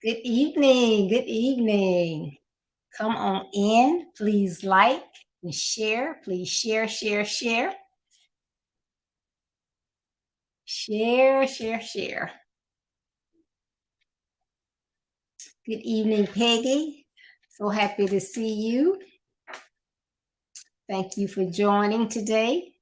Good evening. Good evening. Come on in. Please like and share. Please share, share, share. Share, share, share. Good evening, Peggy. So happy to see you. Thank you for joining today.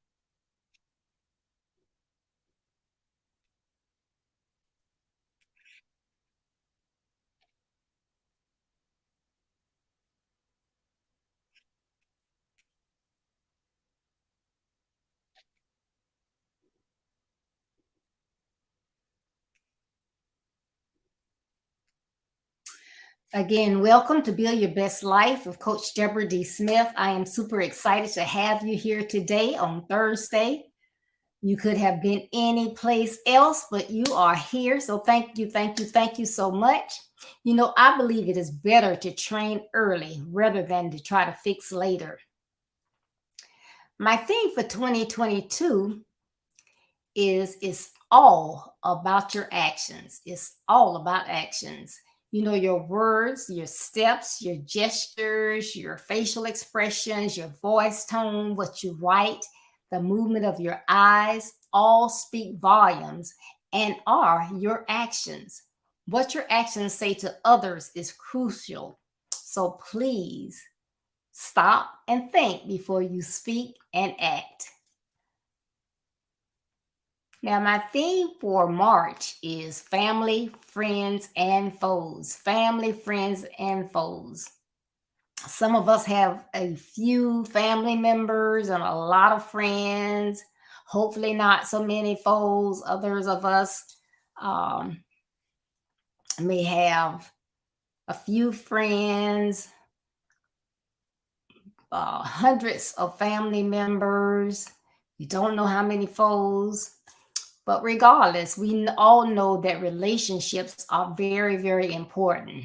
Again, welcome to Build Your Best Life with Coach Deborah D. Smith. I am super excited to have you here today on Thursday. You could have been any place else, but you are here. So thank you, thank you, thank you so much. You know, I believe it is better to train early rather than to try to fix later. My theme for 2022 is it's all about your actions. It's all about actions. You know, your words, your steps, your gestures, your facial expressions, your voice tone, what you write, the movement of your eyes, all speak volumes and are your actions. What your actions say to others is crucial. So please stop and think before you speak and act. Now, my theme for March is family, friends, and foes. Family, friends, and foes. Some of us have a few family members and a lot of friends, hopefully, not so many foes. Others of us um, may have a few friends, hundreds of family members. You don't know how many foes. But regardless, we all know that relationships are very, very important.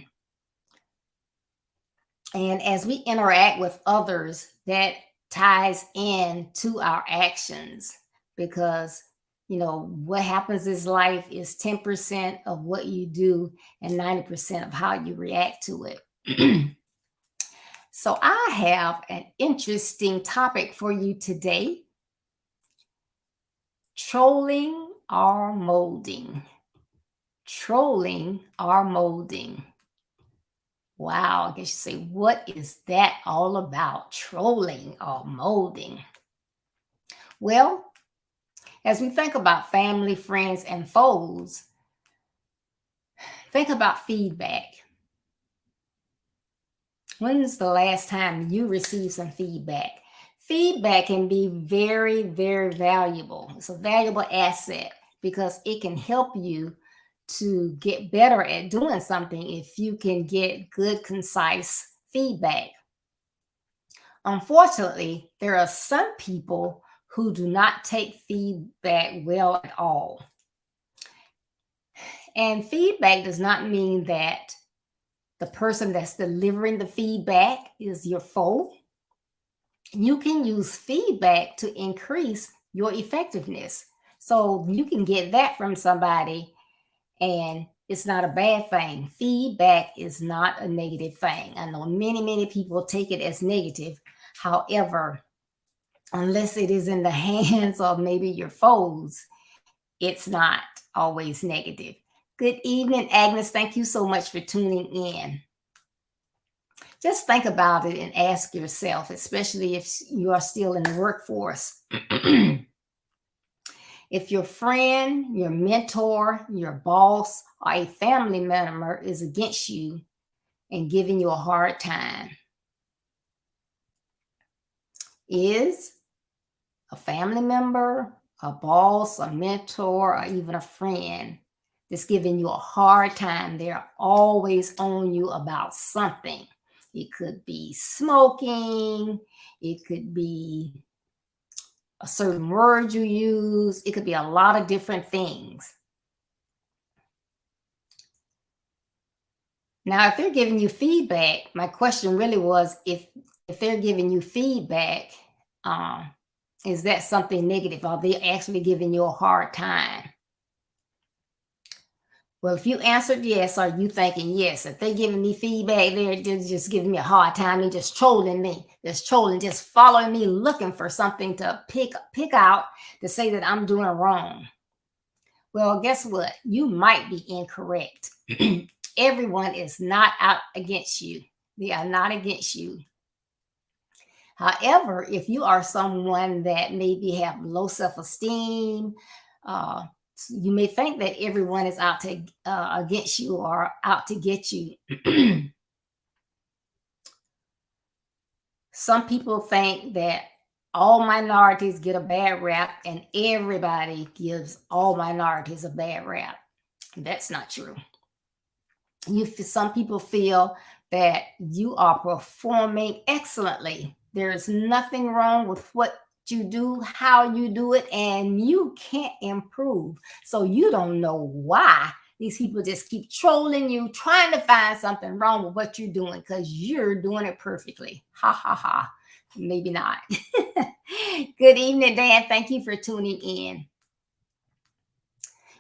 And as we interact with others, that ties in to our actions because, you know, what happens in life is 10% of what you do and 90% of how you react to it. So I have an interesting topic for you today. Trolling or molding. Trolling or molding. Wow, I guess you say, what is that all about? Trolling or molding? Well, as we think about family, friends, and foes, think about feedback. When's the last time you received some feedback? Feedback can be very, very valuable. It's a valuable asset because it can help you to get better at doing something if you can get good, concise feedback. Unfortunately, there are some people who do not take feedback well at all. And feedback does not mean that the person that's delivering the feedback is your foe. You can use feedback to increase your effectiveness. So you can get that from somebody, and it's not a bad thing. Feedback is not a negative thing. I know many, many people take it as negative. However, unless it is in the hands of maybe your foes, it's not always negative. Good evening, Agnes. Thank you so much for tuning in. Just think about it and ask yourself, especially if you are still in the workforce. If your friend, your mentor, your boss, or a family member is against you and giving you a hard time, is a family member, a boss, a mentor, or even a friend that's giving you a hard time, they're always on you about something. It could be smoking, it could be a certain word you use, it could be a lot of different things. Now, if they're giving you feedback, my question really was if they're giving you feedback, um, is that something negative? Are they actually giving you a hard time? Well, if you answered yes, are you thinking yes? If they giving me feedback, they're just giving me a hard time. They're just trolling me. Just trolling, just following me, looking for something to pick out to say that I'm doing wrong. Well, guess what? You might be incorrect. Everyone is not out against you. They are not against you. However, if you are someone that maybe have low self-esteem, uh, you may think that everyone is out to against you or out to get you. Some people think that all minorities get a bad rap and everybody gives all minorities a bad rap. That's not true. Some people feel that you are performing excellently. There is nothing wrong with what you do, how you do it, and you can't improve. So you don't know why these people just keep trolling you, trying to find something wrong with what you're doing because you're doing it perfectly. Ha ha ha. Maybe not. Good evening, Dan. Thank you for tuning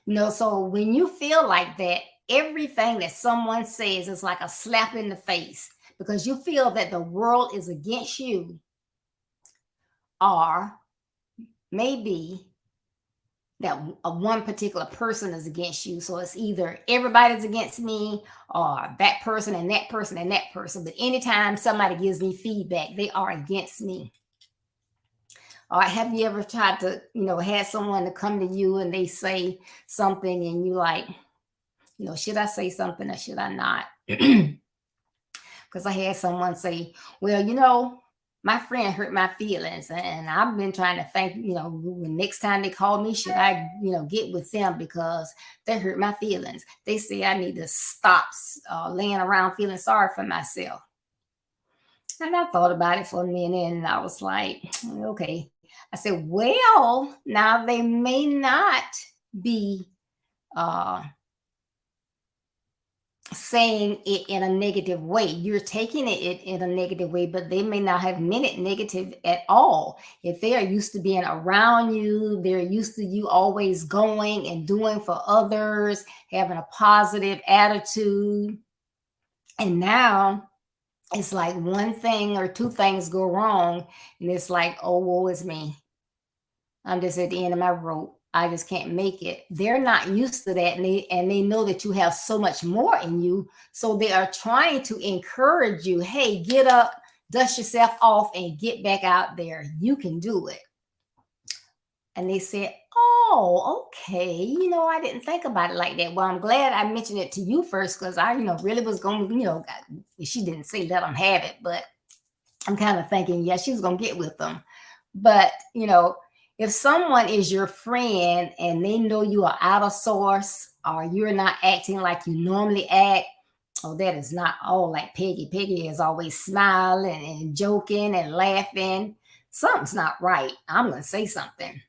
in. So when you feel like that, everything that someone says is like a slap in the face because you feel that the world is against you, or maybe that one particular person is against you. So it's either everybody's against me or that person and that person and that person. But anytime somebody gives me feedback, they are against me. Or have you ever tried to, had someone to come to you and they say something and you like, should I say something or should I not? Because I had someone say, well, my friend hurt my feelings. And I've been trying to think, when next time they call me, should I, get with them because they hurt my feelings. They say I need to stop laying around feeling sorry for myself. And I thought about it for a minute and I was like, okay. I said, well, now they may not be uh, saying it in a negative way. You're taking it in a negative way, but they may not have meant it negative at all. If they are used to being around you, they're used to you always going and doing for others, having a positive attitude. And now it's like one thing or two things go wrong, and it's like, oh, woe is me. I'm just at the end of my rope. I just can't make it. They're not used to that, and they know that you have so much more in you. So they are trying to encourage you. Hey, get up, dust yourself off, and get back out there. You can do it. And they said, "Oh, okay. I didn't think about it like that. Well, I'm glad I mentioned it to you first because I, really was going to, she didn't say let them have it, but I'm kind of thinking, yeah, she was going to get with them. But, if someone is your friend and they know you are out of source or you're not acting like you normally act, oh, that is not all like Peggy. Peggy is always smiling and joking and laughing. Something's not right. I'm going to say something.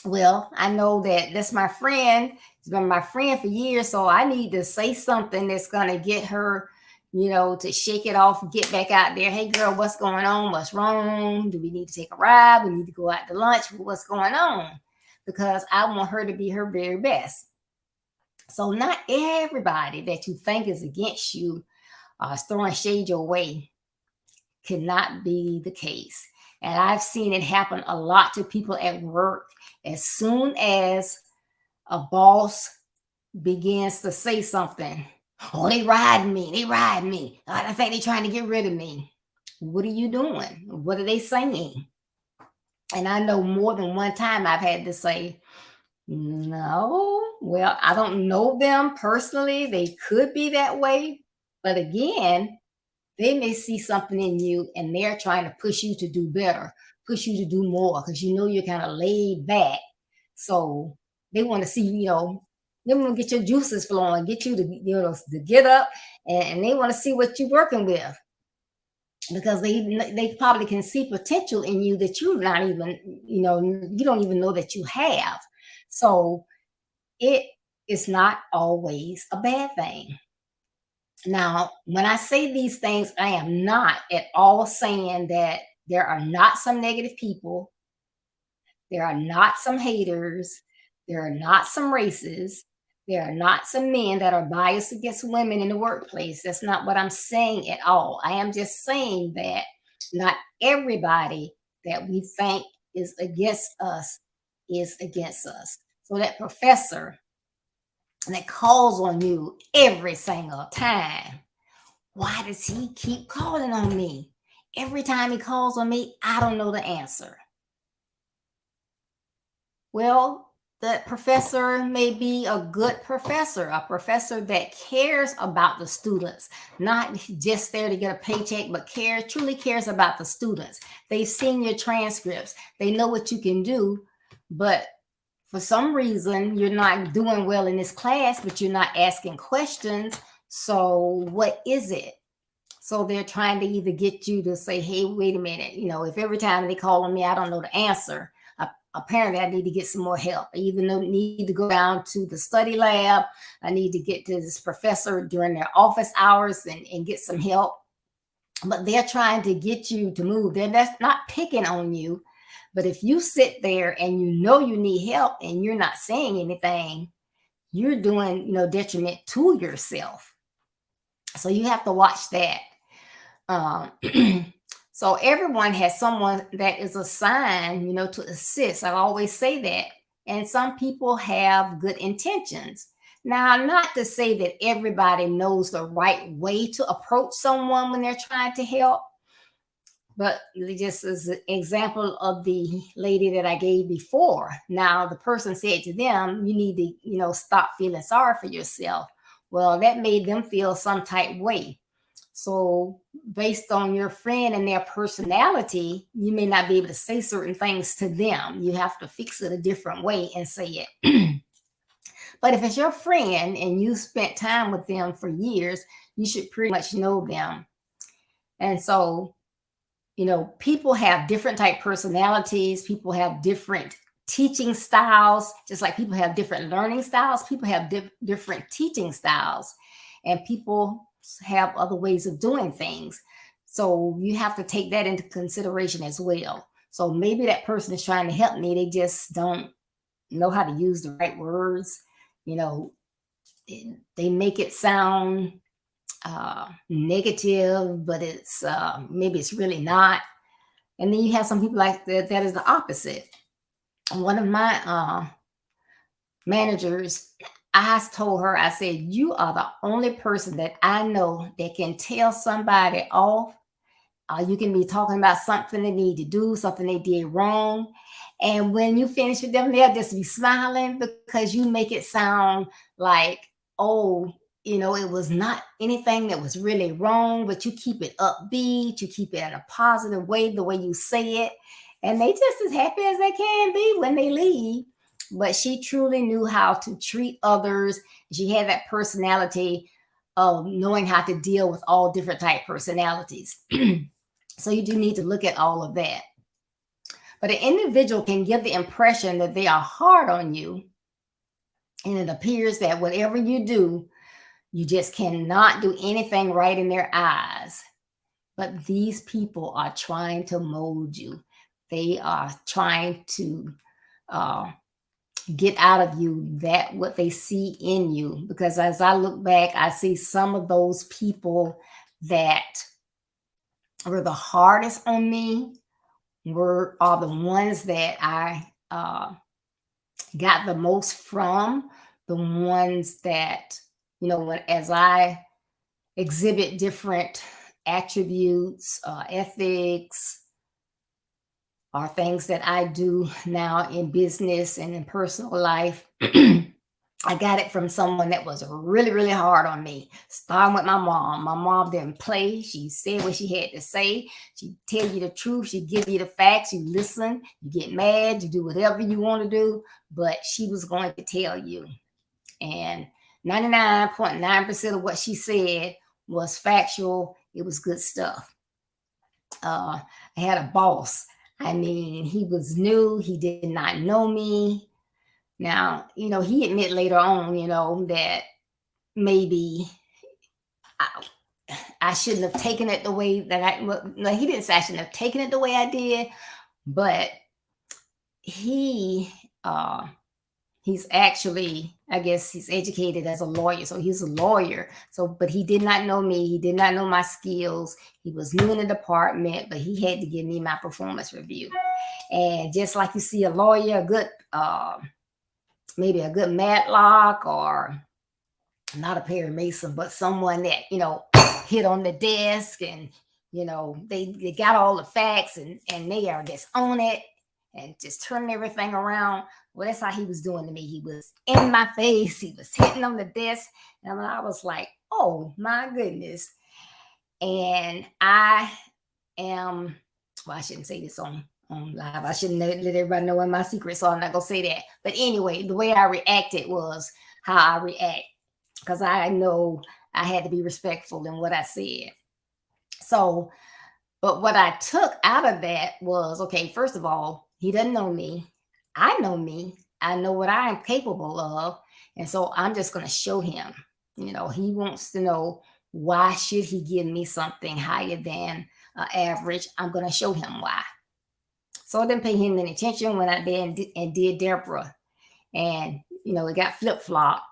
Well, I know that that's my friend. It's been my friend for years. So I need to say something that's going to get her, to shake it off and get back out there. Hey, girl, what's going on? What's wrong? Do we need to take a ride? We need to go out to lunch. What's going on? Because I want her to be her very best. So not everybody that you think is against you is throwing shade your way. Cannot be the case. And I've seen it happen a lot to people at work. As soon as a boss begins to say something, oh, they riding me. They riding me. I think they're trying to get rid of me. What are you doing? What are they saying? And I know more than one time I've had to say, no, well, I don't know them personally. They could be that way. But again, they may see something in you and they're trying to push you to do better, push you to do more because you're kind of laid back. So they want to see, they want to get your juices flowing, get you to, to get up and they want to see what you're working with because they probably can see potential in you that you're not even, you don't even know that you have. So it is not always a bad thing. Now, when I say these things, I am not at all saying that there are not some negative people, there are not some haters, there are not some races, There are not some men that are biased against women in the workplace. That's not what I'm saying at all. I am just saying that not everybody that we think is against us is against us. So that professor that calls on you every single time, why does he keep calling on me? Every time he calls on me, I don't know the answer. Well, the professor may be a good professor, a professor that cares about the students, not just there to get a paycheck, but truly cares about the students. They've seen your transcripts, they know what you can do, but for some reason you're not doing well in this class, but you're not asking questions. So what is it? So they're trying to either get you to say, hey, wait a minute, if every time they call on me, I don't know the answer, apparently I need to get some more help. I either need to go down to the study lab, I need to get to this professor during their office hours and get some help. But they're trying to get you to move. That's not picking on you. But if you sit there and you need help and you're not saying anything, you're doing, detriment to yourself. So you have to watch that. So everyone has someone that is assigned, to assist. I always say that. And some people have good intentions. Now, not to say that everybody knows the right way to approach someone when they're trying to help, but just as an example of the lady that I gave before. Now, the person said to them, you need to, stop feeling sorry for yourself. Well, that made them feel some type way. So based on your friend and their personality, you may not be able to say certain things to them. You have to fix it a different way and say it. But if it's your friend and you spent time with them for years, you should pretty much know them. And so, people have different type personalities. People have different teaching styles, just like people have different learning styles. People have different teaching styles, and people have other ways of doing things. So you have to take that into consideration as well. So maybe that person is trying to help me. They just don't know how to use the right words. They make it sound negative, but it's maybe it's really not. And then you have some people like that is the opposite. One of my managers, I told her, I said, you are the only person that I know that can tell somebody off. You can be talking about something they need to do, something they did wrong. And when you finish with them, they'll just be smiling because you make it sound like, oh, it was not anything that was really wrong, but you keep it upbeat, you keep it in a positive way, the way you say it. And they just as happy as they can be when they leave. But she truly knew how to treat others. She had that personality of knowing how to deal with all different type personalities. So you do need to look at all of that. But an individual can give the impression that they are hard on you. And it appears that whatever you do, you just cannot do anything right in their eyes. But these people are trying to mold you. They are trying to get out of you that what they see in you. Because as I look back, I see some of those people that were the hardest on me are the ones that I got the most from, the ones that, as I exhibit different attributes, ethics, or things that I do now in business and in personal life. I got it from someone that was really, really hard on me. Starting with my mom. My mom didn't play. She said what she had to say. She'd tell you the truth. She'd give you the facts. You listen. You get mad. You do whatever you want to do. But she was going to tell you. And 99.9% of what she said was factual. It was good stuff. I had a boss. I mean, he was new. He did not know me. Now, he admitted later on, that maybe I shouldn't have taken it the way that no, he didn't say I shouldn't have taken it the way I did, but he He's actually, I guess he's educated as a lawyer. So he's a lawyer. So, but he did not know me. He did not know my skills. He was new in the department, but he had to give me my performance review. And just like you see a lawyer, a good, maybe a good Matlock, or not a Perry Mason, but someone that, hit on the desk, and, they got all the facts, and they are just on it and just turning everything around. Well, that's how he was doing to me. He was in my face. He was hitting on the desk. And I was like, oh my goodness. And I am, well, I shouldn't say this on live. I shouldn't let everybody know my secret, so I'm not gonna say that. But anyway, the way I reacted was how I react, because I know I had to be respectful in what I said. So, but what I took out of that was, okay, first of all, he doesn't know me. I know me. I know what I am capable of. And so I'm just going to show him. He wants to know, why should he give me something higher than average? I'm going to show him why. So I didn't pay him any attention when I did Deborah. And, it got flip-flopped.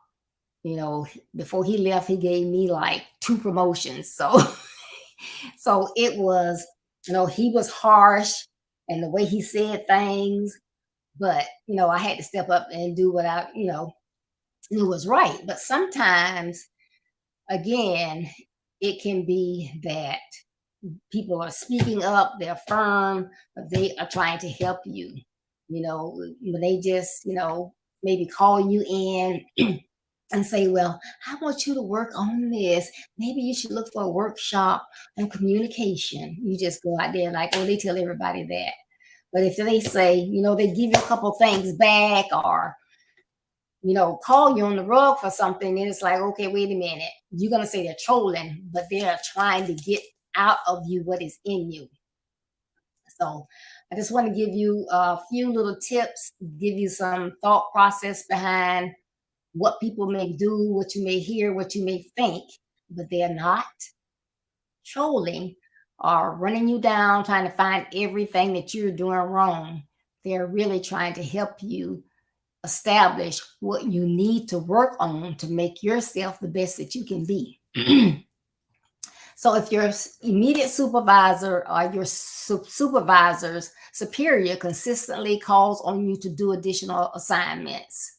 Before he left, he gave me like 2 promotions. So it was, he was harsh, and the way he said things, but I had to step up and do what I, knew was right. But sometimes, again, it can be that people are speaking up, they're firm, but they are trying to help you. When they just, maybe call you in and say, well, I want you to work on this. Maybe you should look for a workshop on communication. You just go out there like, oh, they tell everybody that. But if they say, they give you a couple things back, or, call you on the rug for something, and it's like, okay, wait a minute. You're going to say they're trolling, but they're trying to get out of you what is in you. So I just want to give you a few little tips, give you some thought process behind what people may do, what you may hear, what you may think, but they're not trolling or running you down, trying to find everything that you're doing wrong. They're really trying to help you establish what you need to work on to make yourself the best that you can be. So if your immediate supervisor or your supervisor's superior consistently calls on you to do additional assignments,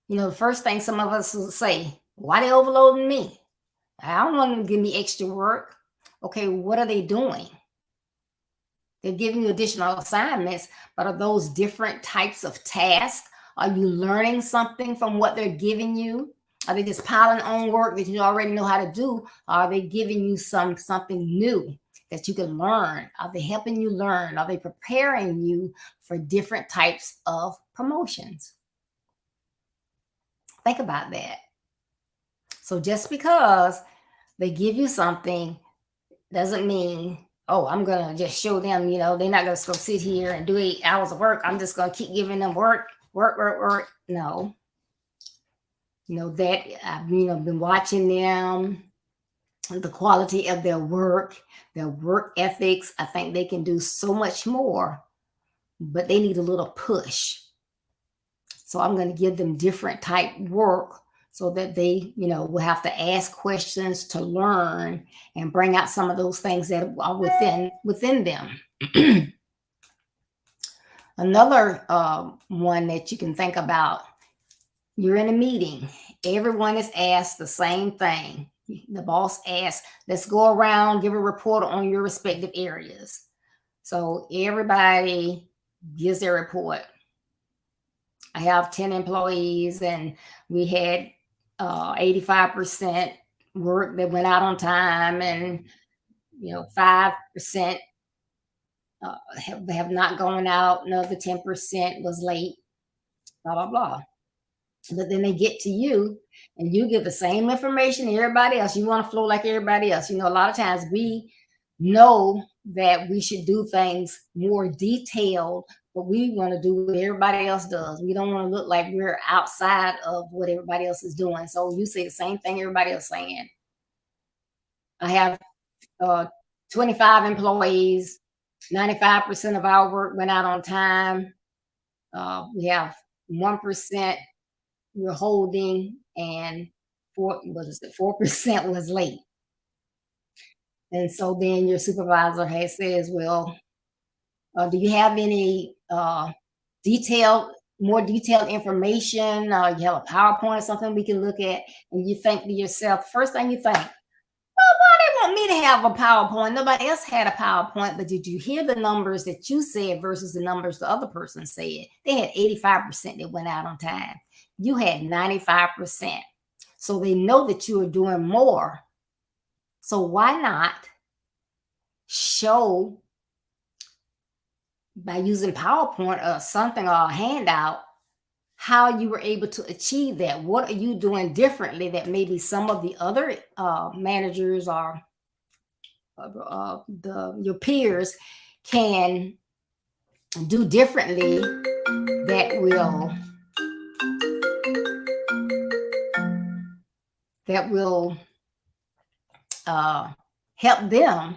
the first thing some of us will say, why they overloading me? I don't want them to give me extra work. Okay, what are they doing? They're giving you additional assignments, but are those different types of tasks? Are you learning something from what they're giving you? Are they just piling on work that you already know how to do? Are they giving you something new that you can learn? Are they helping you learn? Are they preparing you for different types of promotions? Think about that. So just because they give you something doesn't mean, oh, I'm going to just show them, they're not going to go sit here and do 8 hours of work. I'm just going to keep giving them work. No. That I've, been watching them, the quality of their work ethics. I think they can do so much more, but they need a little push. So I'm going to give them different type work so that they, will have to ask questions to learn and bring out some of those things that are within them. Another one that you can think about, you're in a meeting. Everyone is asked the same thing. The boss asks, let's go around, give a report on your respective areas. So everybody gives their report. I have 10 employees, and we had 85% work that went out on time, and 5% have not gone out. Another 10% was late. Blah blah blah. But then they get to you, and you give the same information to everybody else. You want to flow like everybody else. A lot of times we know that we should do things more detailed, but we want to do what everybody else does. We don't want to look like we're outside of what everybody else is doing. So you say the same thing everybody else saying. I have 25 employees. 95% of our work went out on time. We have 1% you're holding, and 4% was late. And so then your supervisor has says, well, do you have any detailed, more detailed information? You have a PowerPoint or something we can look at? And you think to yourself, first thing you think, why they want me to have a PowerPoint? Nobody else had a PowerPoint, but did you hear the numbers that you said versus the numbers the other person said? They had 85% that went out on time. You had 95%. So they know that you are doing more. So why not show by using PowerPoint or something or a handout how you were able to achieve that? What are you doing differently that maybe some of the other managers or your peers can do differently that will help them.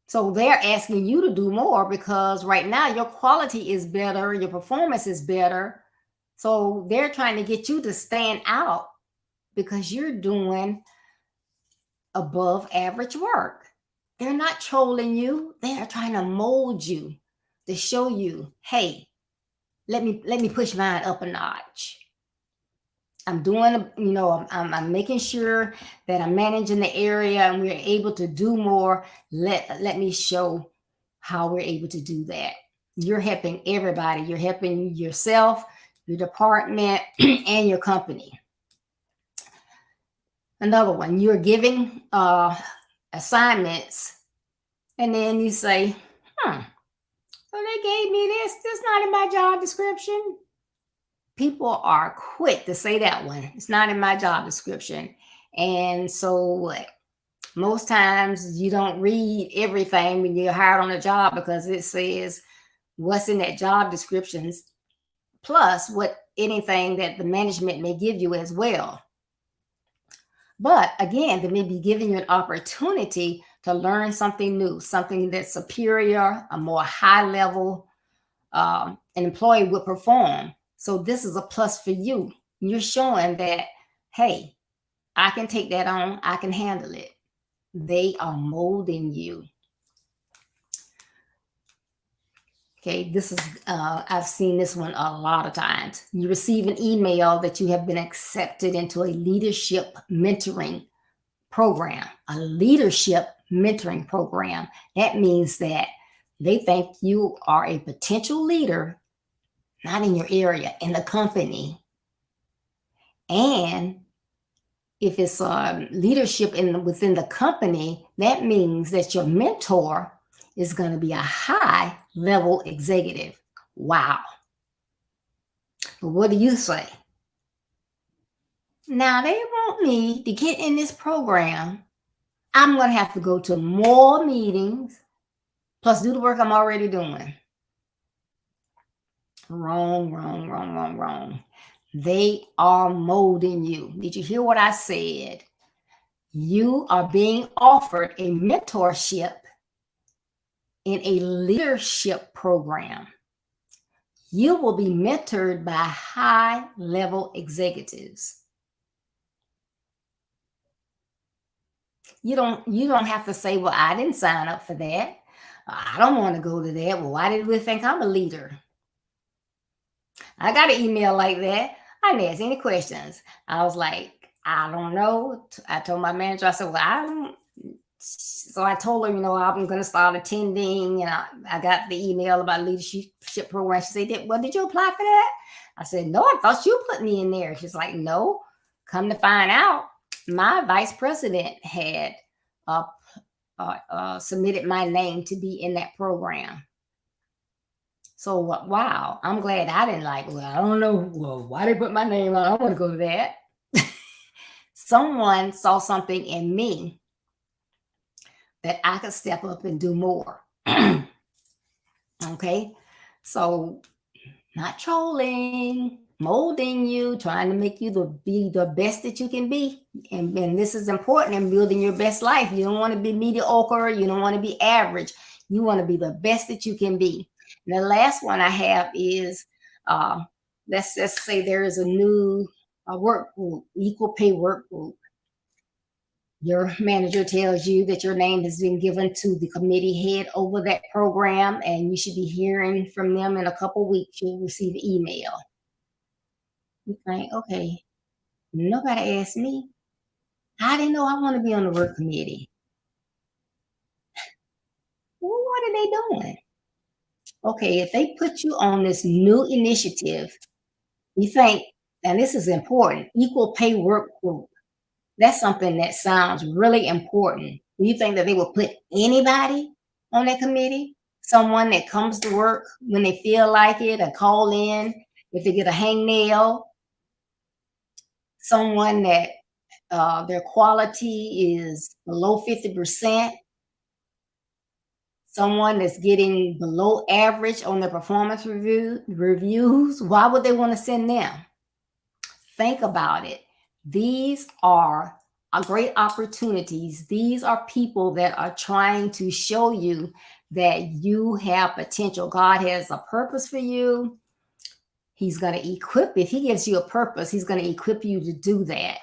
So they're asking you to do more because right now your quality is better, your performance is better. So they're trying to get you to stand out because you're doing above average work. They're not trolling you. They are trying to mold you to show you, hey, let me push mine up a notch. I'm doing, I'm making sure that I'm managing the area and we're able to do more. Let me show how we're able to do that. You're helping everybody. You're helping yourself, your department, and your company. Another one, you're giving assignments, and then you say, so they gave me this. That's not in my job description. People are quick to say that one. It's not in my job description. And so most times you don't read everything when you're hired on a job because it says what's in that job descriptions plus what anything that the management may give you as well. But again, they may be giving you an opportunity to learn something new, something that's superior, a more high level an employee would perform. So this is a plus for you. You're showing that, hey, I can take that on. I can handle it. They are molding you. Okay, this is, I've seen this one a lot of times. You receive an email that you have been accepted into a leadership mentoring program, a leadership mentoring program. That means that they think you are a potential leader, not in your area, in the company. And if it's leadership within the company, that means that your mentor is going to be a high level executive. Wow. But what do you say? Now they want me to get in this program. I'm going to have to go to more meetings, plus do the work I'm already doing. Wrong, wrong, wrong, wrong, wrong. They are molding you. Did you hear what I said? You are being offered a mentorship in a leadership program. You will be mentored by high-level executives. You don't have to say, well, I didn't sign up for that. I don't want to go to that. Well, why did we think I'm a leader? I got an email like that. I didn't ask any questions. I was like, I don't know. I told my manager, I said, well, I don't. So I told her, I'm going to start attending. And I got the email about leadership program. She said, well, did you apply for that? I said, no, I thought you put me in there. She's like, no. Come to find out, my vice president had submitted my name to be in that program. So, wow, I'm glad I didn't I don't know, why they put my name on. I don't want to go to that. Someone saw something in me that I could step up and do more. Okay, so not trolling, molding you, trying to make you be the best that you can be. And this is important in building your best life. You don't want to be mediocre. You don't want to be average. You want to be the best that you can be. And the last one I have is let's just say there is a new work group, equal pay work group. Your manager tells you that your name has been given to the committee head over that program, and you should be hearing from them in a couple weeks. You'll receive an email. You think, okay, nobody asked me. I didn't know I want to be on the work committee. Well, what are they doing? Okay, if they put you on this new initiative, you think, and this is important, equal pay work group. That's something that sounds really important. You think that they will put anybody on that committee? Someone that comes to work when they feel like it or call in if they get a hangnail, someone that their quality is below 50%, someone that's getting below average on their performance reviews. Why would they want to send them? Think about it. These are great opportunities. These are people that are trying to show you that you have potential. God has a purpose for you. He's going to equip. If he gives you a purpose, he's going to equip you to do that.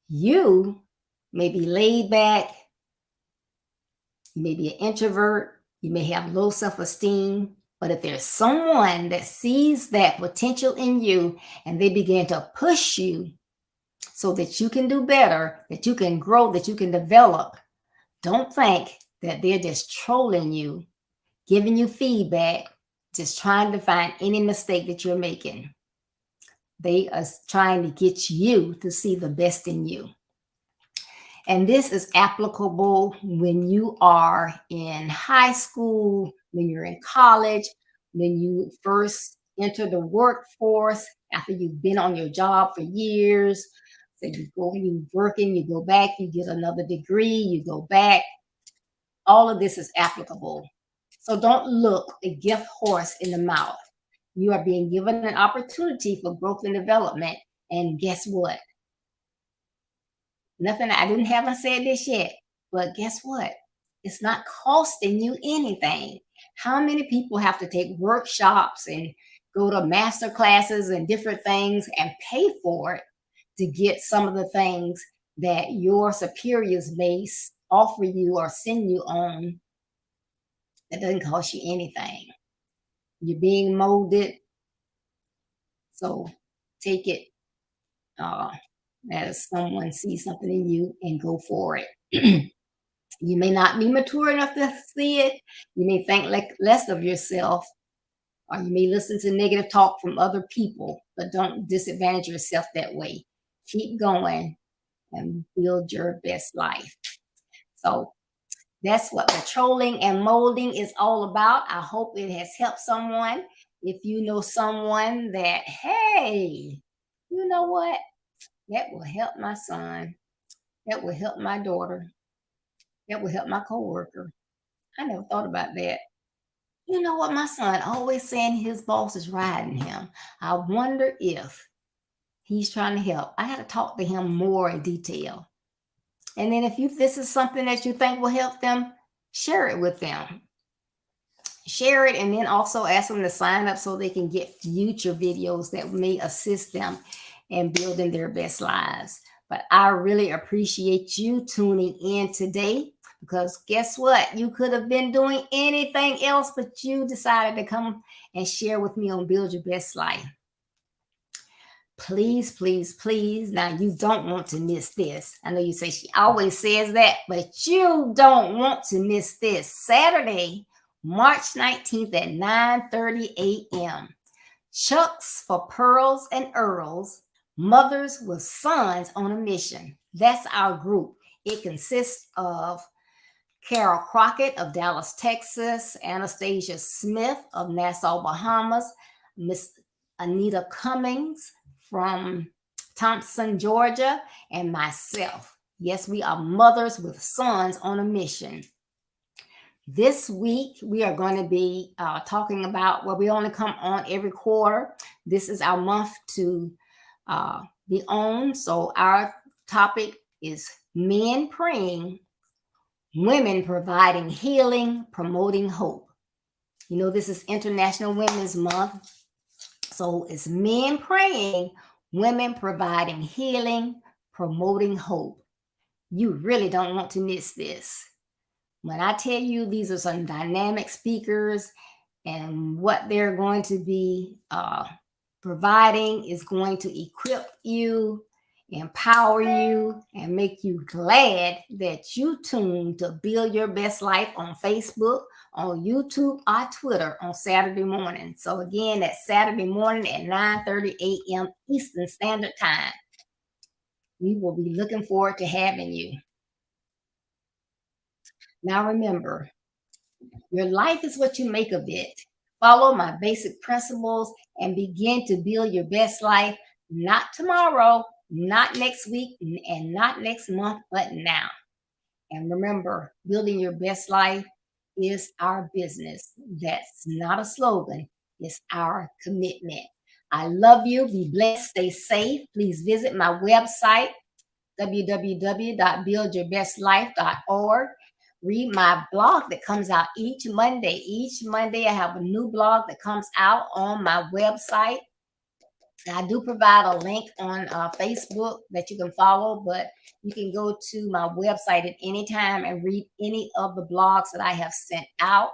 You may be laid back. You may be an introvert. You may have low self-esteem. But if there's someone that sees that potential in you and they begin to push you so that you can do better, that you can grow, that you can develop, don't think that they're just trolling you, giving you feedback, just trying to find any mistake that you're making. They are trying to get you to see the best in you. And this is applicable when you are in high school, when you're in college, when you first enter the workforce, after you've been on your job for years. So you working, you go back, you get another degree, you go back. All of this is applicable. So don't look a gift horse in the mouth. You are being given an opportunity for growth and development. And guess what? Haven't said this yet, but guess what? It's not costing you anything. How many people have to take workshops and go to master classes and different things and pay for it to get some of the things that your superiors may offer you or send you on that doesn't cost you anything? You're being molded, so take it as someone sees something in you and go for it. You may not be mature enough to see it. You may think less of yourself, or you may listen to negative talk from other people, but don't disadvantage yourself that way. Keep going and build your best life. So that's what the trolling and molding is all about. I hope it has helped someone. If you know someone that, hey, you know what? That will help my son. That will help my daughter. That will help my coworker. I never thought about that. You know what? My son always saying his boss is riding him. I wonder if he's trying to help. I had to talk to him more in detail. And then if this is something that you think will help them, share it with them. Share it, and then also ask them to sign up so they can get future videos that may assist them in building their best lives. But I really appreciate you tuning in today, because guess what? You could have been doing anything else, but you decided to come and share with me on Build Your Best Life. Please, please, please. Now, you don't want to miss this. I know you say she always says that, but you don't want to miss this. Saturday, March 19th at 9:30 a.m. Chucks for Pearls and Earls, Mothers with Sons on a Mission. That's our group. It consists of Carol Crockett of Dallas, Texas, Anastasia Smith of Nassau, Bahamas, Miss Anita Cummings from Thompson, Georgia, and myself. Yes, we are mothers with sons on a mission. This week, we are going to be talking about, well, we only come on every quarter. This is our month to be on. So our topic is men praying, women providing healing, promoting hope. You know, this is International Women's Month. So it's men praying, women providing healing, promoting hope. You really don't want to miss this. When I tell you these are some dynamic speakers and what they're going to be providing is going to equip you, empower you, and make you glad that you tuned to Build Your Best Life on Facebook, on YouTube, or Twitter on Saturday morning. So again, that's Saturday morning at 9:30 a.m. Eastern Standard Time. We will be looking forward to having you. Now remember, your life is what you make of it. Follow my basic principles and begin to build your best life, not tomorrow, not next week, and not next month, but now. And remember, building your best life is our business. That's not a slogan, it's our commitment. I love you. Be blessed. Stay safe. Please visit my website, www.buildyourbestlife.org. Read my blog that comes out each Monday. Each Monday, I have a new blog that comes out on my website. I do provide a link on Facebook that you can follow, but you can go to my website at any time and read any of the blogs that I have sent out.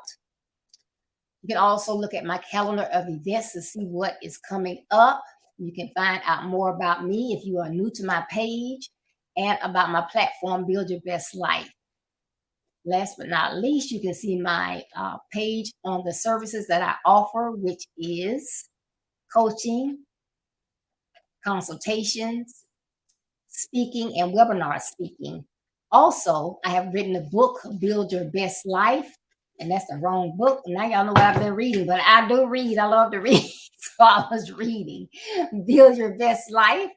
You can also look at my calendar of events to see what is coming up. You can find out more about me if you are new to my page and about my platform, Build Your Best Life. Last but not least, you can see my page on the services that I offer, which is coaching, consultations, speaking, and webinar speaking. Also, I have written a book, Build Your Best Life, and that's the wrong book. Now y'all know what I've been reading, but I do read. I love to read. So I was reading Build Your Best Life.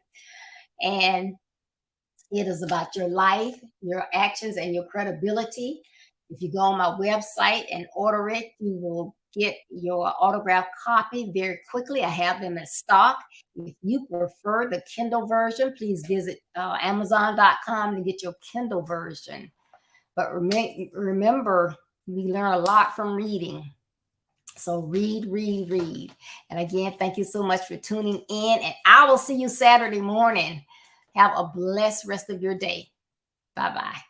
And it is about your life, your actions, and your credibility. If you go on my website and order it, you will get your autographed copy very quickly. I have them in stock. If you prefer the Kindle version, please visit Amazon.com to get your Kindle version. But remember, we learn a lot from reading. So read, read, read. And again, thank you so much for tuning in. And I will see you Saturday morning. Have a blessed rest of your day. Bye-bye.